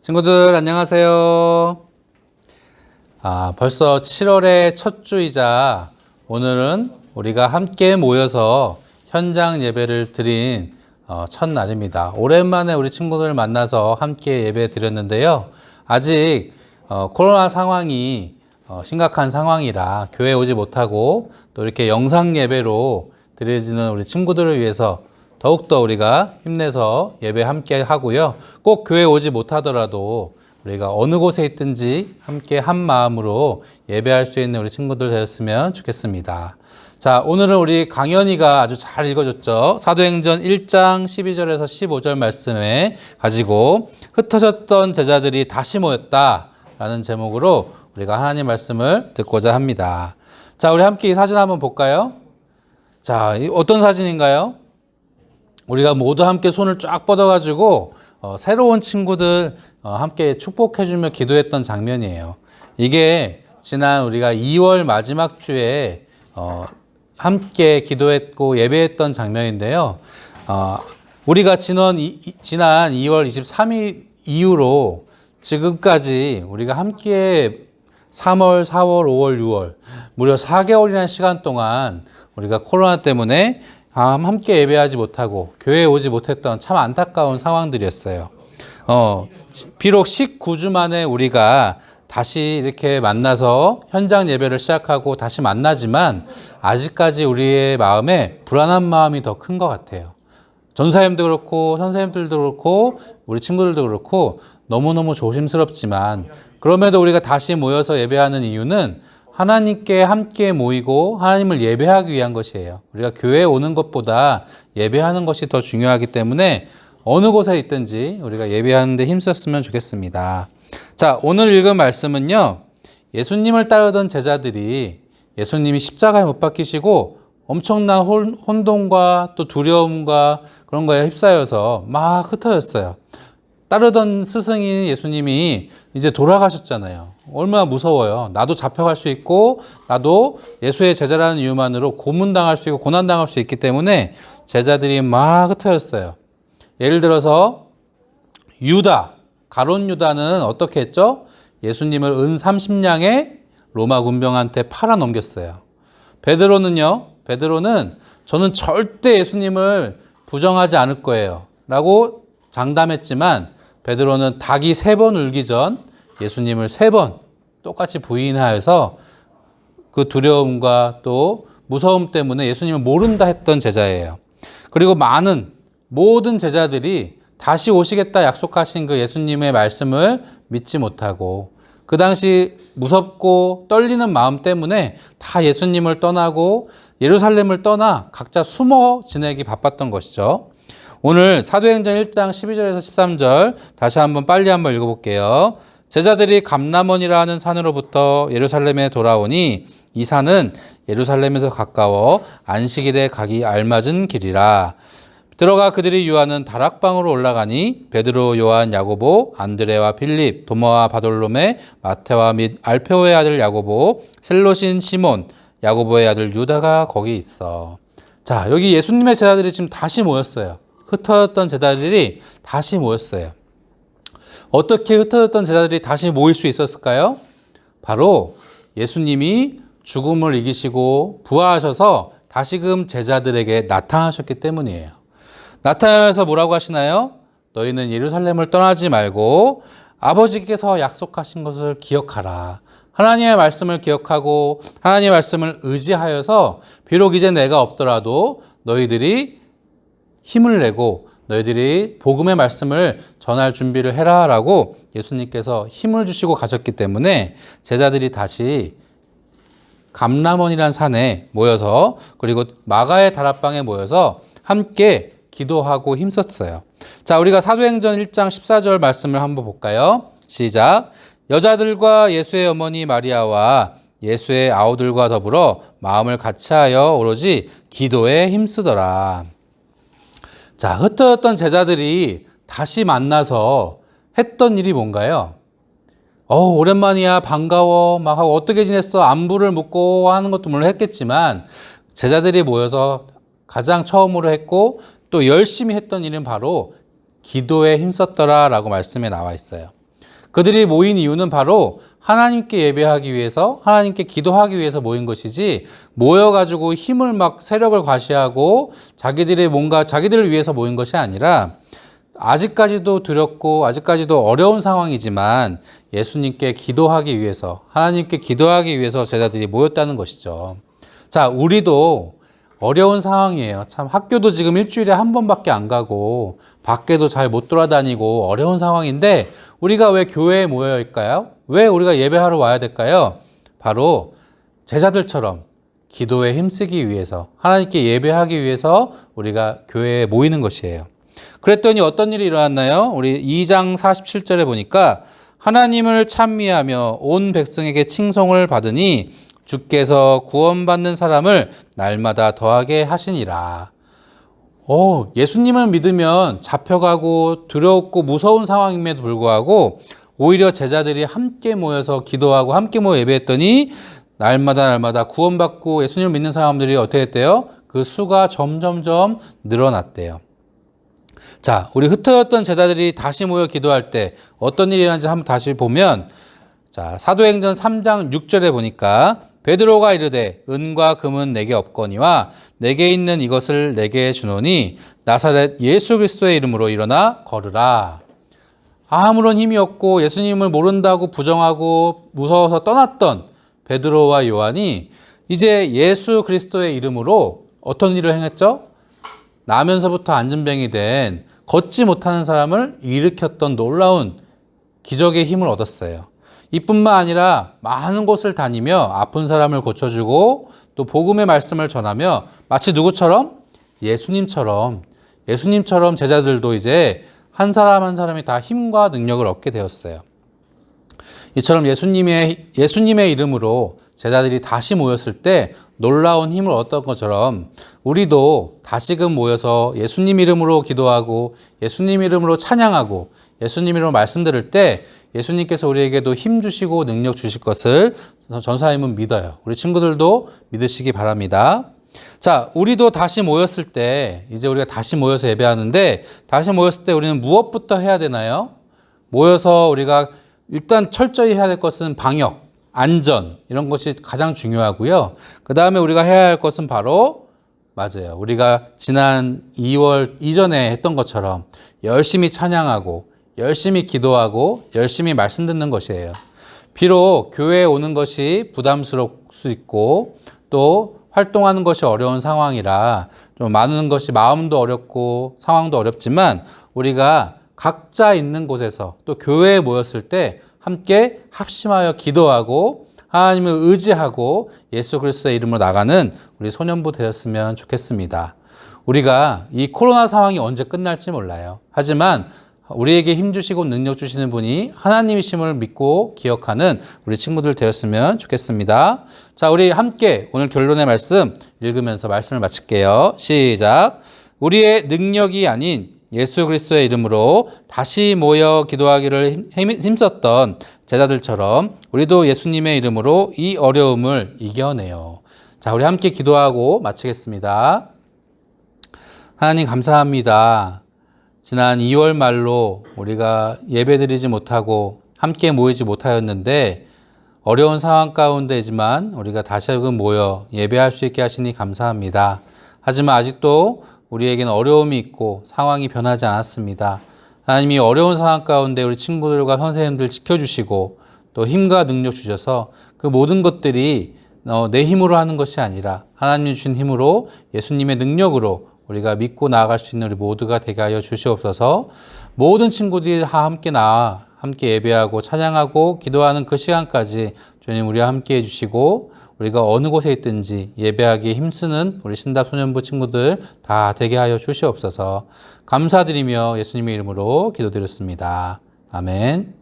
친구들 안녕하세요. 벌써 7월의 첫 주이자 오늘은 우리가 함께 모여서 현장 예배를 드린 첫날입니다. 오랜만에 우리 친구들 만나서 함께 예배 드렸는데요. 아직 코로나 상황이 심각한 상황이라 교회 오지 못하고 또 이렇게 영상 예배로 드려지는 우리 친구들을 위해서 더욱더 우리가 힘내서 예배 함께 하고요. 꼭 교회 오지 못하더라도 우리가 어느 곳에 있든지 함께 한 마음으로 예배할 수 있는 우리 친구들 되었으면 좋겠습니다. 자, 오늘은 우리 강연이가 아주 잘 읽어줬죠. 사도행전 1장 12절에서 15절 말씀에 가지고 흩어졌던 제자들이 다시 모였다라는 제목으로 우리가 하나님 말씀을 듣고자 합니다. 자, 우리 함께 이 사진 한번 볼까요? 자, 어떤 사진인가요? 우리가 모두 함께 손을 쫙 뻗어가지고 새로운 친구들 함께 축복해주며 기도했던 장면이에요. 이게 지난 우리가 2월 마지막 주에 함께 기도했고 예배했던 장면인데요. 우리가 지난 2월 23일 이후로 지금까지 우리가 함께 3월, 4월, 5월, 6월 무려 4개월이라는 시간 동안 우리가 코로나 때문에 함께 예배하지 못하고 교회에 오지 못했던 참 안타까운 상황들이었어요. 비록 19주 만에 우리가 다시 이렇게 만나서 현장 예배를 시작하고 다시 만나지만 아직까지 우리의 마음에 불안한 마음이 더 큰 것 같아요. 전사님도 그렇고 선생님들도 그렇고 우리 친구들도 그렇고 너무너무 조심스럽지만 그럼에도 우리가 다시 모여서 예배하는 이유는 하나님께 함께 모이고 하나님을 예배하기 위한 것이에요. 우리가 교회에 오는 것보다 예배하는 것이 더 중요하기 때문에 어느 곳에 있든지 우리가 예배하는 데 힘썼으면 좋겠습니다. 자, 오늘 읽은 말씀은요. 예수님을 따르던 제자들이 예수님이 십자가에 못 박히시고 엄청난 혼돈과 또 두려움과 그런 거에 휩싸여서 막 흩어졌어요. 따르던 스승인 예수님이 이제 돌아가셨잖아요. 얼마나 무서워요. 나도 잡혀갈 수 있고 나도 예수의 제자라는 이유만으로 고문당할 수 있고 고난당할 수 있기 때문에 제자들이 막 흩어졌어요. 예를 들어서 유다, 가룟 유다는 어떻게 했죠? 예수님을 은 30냥에 로마 군병한테 팔아 넘겼어요. 베드로는 저는 절대 예수님을 부정하지 않을 거예요 라고 장담했지만 베드로는 닭이 3번 울기 전 예수님을 3번 똑같이 부인하여서 그 두려움과 또 무서움 때문에 예수님을 모른다 했던 제자예요. 그리고 모든 제자들이 다시 오시겠다 약속하신 그 예수님의 말씀을 믿지 못하고 그 당시 무섭고 떨리는 마음 때문에 다 예수님을 떠나고 예루살렘을 떠나 각자 숨어 지내기 바빴던 것이죠. 오늘 사도행전 1장 12절에서 13절 다시 빨리 한번 읽어볼게요. 제자들이 감람원이라 하는 산으로부터 예루살렘에 돌아오니 이 산은 예루살렘에서 가까워 안식일에 가기 알맞은 길이라. 들어가 그들이 유하는 다락방으로 올라가니 베드로, 요한, 야고보, 안드레와 필립, 도마와 바돌로메, 마테와 및 알페오의 아들 야고보, 셀롯인 시몬, 야고보의 아들 유다가 거기 있어. 자, 여기 예수님의 제자들이 지금 다시 모였어요. 흩어졌던 제자들이 다시 모였어요. 어떻게 흩어졌던 제자들이 다시 모일 수 있었을까요? 바로 예수님이 죽음을 이기시고 부활하셔서 다시금 제자들에게 나타나셨기 때문이에요. 나타나서 뭐라고 하시나요? 너희는 예루살렘을 떠나지 말고 아버지께서 약속하신 것을 기억하라. 하나님의 말씀을 기억하고 하나님의 말씀을 의지하여서 비록 이제 내가 없더라도 너희들이 힘을 내고 너희들이 복음의 말씀을 전할 준비를 해라 라고 예수님께서 힘을 주시고 가셨기 때문에 제자들이 다시 감람원이라는 산에 모여서 그리고 마가의 다락방에 모여서 함께 기도하고 힘썼어요. 자, 우리가 사도행전 1장 14절 말씀을 한번 볼까요? 시작. 여자들과 예수의 어머니 마리아와 예수의 아우들과 더불어 마음을 같이하여 오로지 기도에 힘쓰더라. 자, 흩어졌던 제자들이 다시 만나서 했던 일이 뭔가요? 오랜만이야, 반가워, 막 하고 어떻게 지냈어? 안부를 묻고 하는 것도 물론 했겠지만 제자들이 모여서 가장 처음으로 했고 또 열심히 했던 일은 바로 기도에 힘썼더라 라고 말씀에 나와 있어요. 그들이 모인 이유는 바로 하나님께 예배하기 위해서, 하나님께 기도하기 위해서 모인 것이지, 모여가지고 힘을 막 세력을 과시하고 자기들의 뭔가 자기들을 위해서 모인 것이 아니라, 아직까지도 두렵고 아직까지도 어려운 상황이지만 예수님께 기도하기 위해서, 하나님께 기도하기 위해서 제자들이 모였다는 것이죠. 자, 우리도 어려운 상황이에요. 참, 학교도 지금 일주일에 한 번밖에 안 가고 밖에도 잘 못 돌아다니고 어려운 상황인데, 우리가 왜 교회에 모여 있을까요? 왜 우리가 예배하러 와야 될까요? 바로 제자들처럼 기도에 힘쓰기 위해서, 하나님께 예배하기 위해서 우리가 교회에 모이는 것이에요. 그랬더니 어떤 일이 일어났나요? 우리 2장 47절에 보니까 하나님을 찬미하며 온 백성에게 칭송을 받으니 주께서 구원받는 사람을 날마다 더하게 하시니라. 예수님을 믿으면 잡혀가고 두렵고 무서운 상황임에도 불구하고 오히려 제자들이 함께 모여서 기도하고 함께 모여 예배했더니 날마다 구원받고 예수님을 믿는 사람들이 어떻게 했대요? 그 수가 점점점 늘어났대요. 자, 우리 흩어졌던 제자들이 다시 모여 기도할 때 어떤 일이 일어나는지 한번 다시 보면, 자, 사도행전 3장 6절에 보니까 베드로가 이르되 은과 금은 내게 없거니와 내게 있는 이것을 내게 주노니 나사렛 예수 그리스도의 이름으로 일어나 걸으라. 아무런 힘이 없고 예수님을 모른다고 부정하고 무서워서 떠났던 베드로와 요한이 이제 예수 그리스도의 이름으로 어떤 일을 행했죠? 나면서부터 안진병이 된 걷지 못하는 사람을 일으켰던 놀라운 기적의 힘을 얻었어요. 이뿐만 아니라 많은 곳을 다니며 아픈 사람을 고쳐주고 또 복음의 말씀을 전하며 마치 누구처럼? 예수님처럼 제자들도 이제 한 사람 한 사람이 다 힘과 능력을 얻게 되었어요. 이처럼 예수님의 이름으로 제자들이 다시 모였을 때 놀라운 힘을 얻었던 것처럼 우리도 다시금 모여서 예수님 이름으로 기도하고 예수님 이름으로 찬양하고 예수님 이름으로 말씀 들을 때 예수님께서 우리에게도 힘 주시고 능력 주실 것을 전사님은 믿어요. 우리 친구들도 믿으시기 바랍니다. 자, 우리도 다시 모였을 때, 이제 우리가 다시 모여서 예배하는데, 다시 모였을 때 우리는 무엇부터 해야 되나요? 모여서 우리가 일단 철저히 해야 될 것은 방역, 안전, 이런 것이 가장 중요하고요. 그 다음에 우리가 해야 할 것은 바로, 맞아요, 우리가 지난 2월 이전에 했던 것처럼 열심히 찬양하고 열심히 기도하고 열심히 말씀 듣는 것이에요. 비록 교회에 오는 것이 부담스러울 수 있고 또 활동하는 것이 어려운 상황이라 좀 많은 것이 마음도 어렵고 상황도 어렵지만 우리가 각자 있는 곳에서 또 교회에 모였을 때 함께 합심하여 기도하고 하나님을 의지하고 예수 그리스도의 이름으로 나가는 우리 소년부 되었으면 좋겠습니다. 우리가 이 코로나 상황이 언제 끝날지 몰라요. 하지만 우리에게 힘 주시고 능력 주시는 분이 하나님이심을 믿고 기억하는 우리 친구들 되었으면 좋겠습니다. 자, 우리 함께 오늘 결론의 말씀 읽으면서 말씀을 마칠게요. 시작. 우리의 능력이 아닌 예수 그리스도의 이름으로 다시 모여 기도하기를 힘썼던 제자들처럼 우리도 예수님의 이름으로 이 어려움을 이겨내요. 자, 우리 함께 기도하고 마치겠습니다. 하나님 감사합니다. 지난 2월 말로 우리가 예배드리지 못하고 함께 모이지 못하였는데 어려운 상황 가운데지만 우리가 다시금 모여 예배할 수 있게 하시니 감사합니다. 하지만 아직도 우리에게는 어려움이 있고 상황이 변하지 않았습니다. 하나님이 어려운 상황 가운데 우리 친구들과 선생님들 지켜주시고 또 힘과 능력 주셔서 그 모든 것들이 내 힘으로 하는 것이 아니라 하나님이 주신 힘으로 예수님의 능력으로 우리가 믿고 나아갈 수 있는 우리 모두가 되게 하여 주시옵소서. 모든 친구들이 함께 나와 함께 예배하고 찬양하고 기도하는 그 시간까지 주님 우리와 함께 해주시고 우리가 어느 곳에 있든지 예배하기에 힘쓰는 우리 신답 소년부 친구들 다 되게 하여 주시옵소서. 감사드리며 예수님의 이름으로 기도드렸습니다. 아멘.